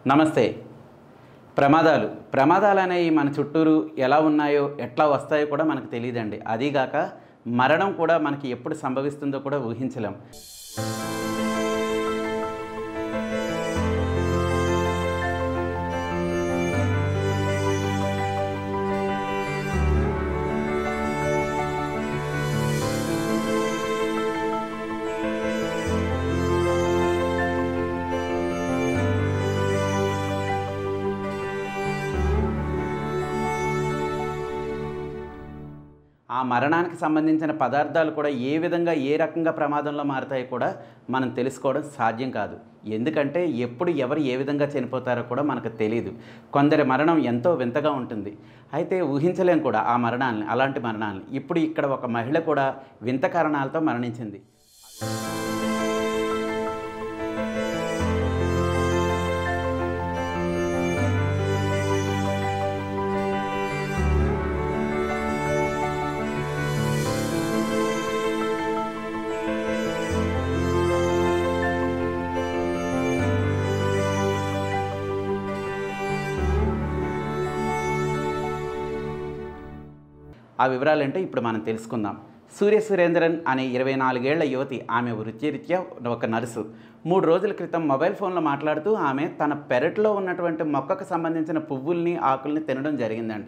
నమస్తే. ప్రమాదాలనేవి మన చుట్టూరు ఎలా ఉన్నాయో, ఎట్లా వస్తాయో కూడా మనకు తెలీదండి. అదీగాక మరణం కూడా మనకి ఎప్పుడు సంభవిస్తుందో కూడా ఊహించలేం. ఆ మరణానికి సంబంధించిన పదార్థాలు కూడా ఏ విధంగా, ఏ రకంగా ప్రమాదంలో మారతాయో కూడా మనం తెలుసుకోవడం సాధ్యం కాదు. ఎందుకంటే ఎప్పుడు ఎవరు ఏ విధంగా చనిపోతారో కూడా మనకు తెలీదు. కొందరి మరణం ఎంతో వింతగా ఉంటుంది. అయితే ఊహించలేం కూడా ఆ మరణాలని, అలాంటి మరణాలని. ఇప్పుడు ఇక్కడ ఒక మహిళ కూడా వింత కారణాలతో మరణించింది. ఆ వివరాలంటే ఇప్పుడు మనం తెలుసుకుందాం. సురేంద్రన్ అనే 24 ఏళ్ల యువతి. ఆమె వృత్తిరీత్యా ఒక నర్సు. 3 రోజుల క్రితం మొబైల్ ఫోన్లో మాట్లాడుతూ ఆమె తన పెరట్లో ఉన్నటువంటి మొక్కకు సంబంధించిన పువ్వుల్ని, ఆకుల్ని తినడం జరిగిందంట.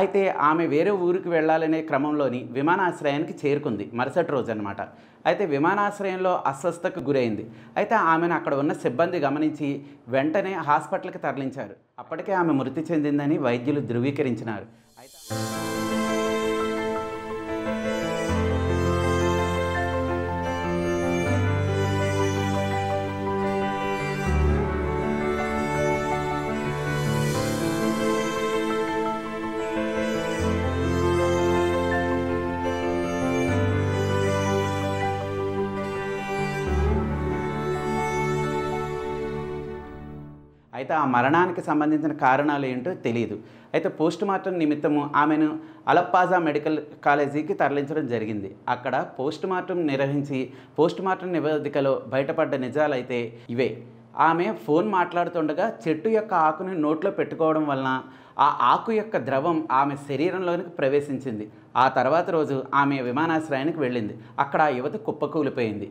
అయితే ఆమె వేరే ఊరికి వెళ్ళాలనే క్రమంలోని విమానాశ్రయానికి చేరుకుంది. మరుసటి రోజు అనమాట. అయితే విమానాశ్రయంలో అస్వస్థతకు గురైంది. అయితే ఆమెను అక్కడ ఉన్న సిబ్బంది గమనించి వెంటనే హాస్పిటల్కి తరలించారు. అప్పటికే ఆమె మృతి చెందిందని వైద్యులు ధృవీకరించినారు. అయితే ఆ మరణానికి సంబంధించిన కారణాలు ఏంటో తెలియదు. అయితే పోస్టుమార్టం నిమిత్తము ఆమెను అలప్పాజా మెడికల్ కాలేజీకి తరలించడం జరిగింది. అక్కడ పోస్టుమార్టం నిర్వహించి పోస్టుమార్టం నివేదికలో బయటపడ్డ నిజాలైతే ఇవే. ఆమె ఫోన్ మాట్లాడుతుండగా చెట్టు యొక్క ఆకుని నోట్లో పెట్టుకోవడం వలన ఆ ఆకు యొక్క ద్రవం ఆమె శరీరంలోనికి ప్రవేశించింది. ఆ తర్వాత రోజు ఆమె విమానాశ్రయానికి వెళ్ళింది. అక్కడ ఆ యువతి కుప్పకూలిపోయింది.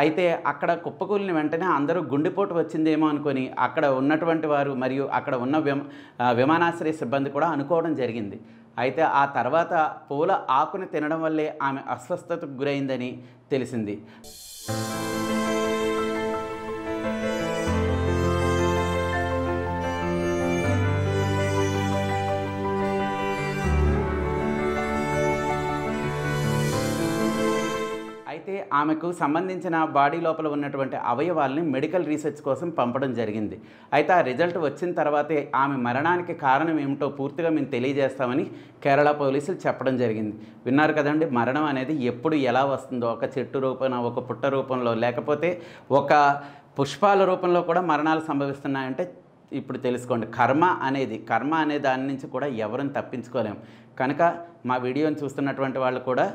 అయితే అక్కడ కుప్పకూలిన వెంటనే అందరూ గుండెపోటు వచ్చిందేమో అనుకొని అక్కడ ఉన్నటువంటి వారు మరియు అక్కడ ఉన్న విమానాశ్రయ సిబ్బంది కూడా అనుకోవడం జరిగింది. అయితే ఆ తర్వాత పూల ఆకుని తినడం వల్లే ఆమె అస్వస్థతకు గురైందని తెలిసింది. అయితే ఆమెకు సంబంధించిన బాడీ లోపల ఉన్నటువంటి అవయవాల్ని మెడికల్ రీసెర్చ్ కోసం పంపడం జరిగింది. అయితే ఆ రిజల్ట్ వచ్చిన తర్వాతే ఆమె మరణానికి కారణం ఏమిటో పూర్తిగా మేము తెలియజేస్తామని కేరళ పోలీసులు చెప్పడం జరిగింది. విన్నారు కదండి, మరణం అనేది ఎప్పుడు ఎలా వస్తుందో, ఒక చెట్టు రూపంలో, ఒక పుట్ట రూపంలో, లేకపోతే ఒక పుష్పాల రూపంలో కూడా మరణాలు సంభవిస్తున్నాయంటే ఇప్పుడు తెలుసుకోండి. కర్మ అనే దాని నుంచి కూడా ఎవరిని తప్పించుకోలేం. కనుక మా వీడియోని చూస్తున్నటువంటి వాళ్ళు కూడా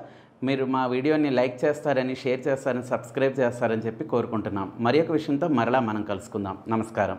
మీరు మా వీడియోని లైక్ చేస్తారని, షేర్ చేస్తారని, సబ్స్క్రైబ్ చేస్తారని చెప్పి కోరుకుంటున్నాం. మరి ఒక విషయంతో మరలా మనం కలుసుకుందాం. నమస్కారం.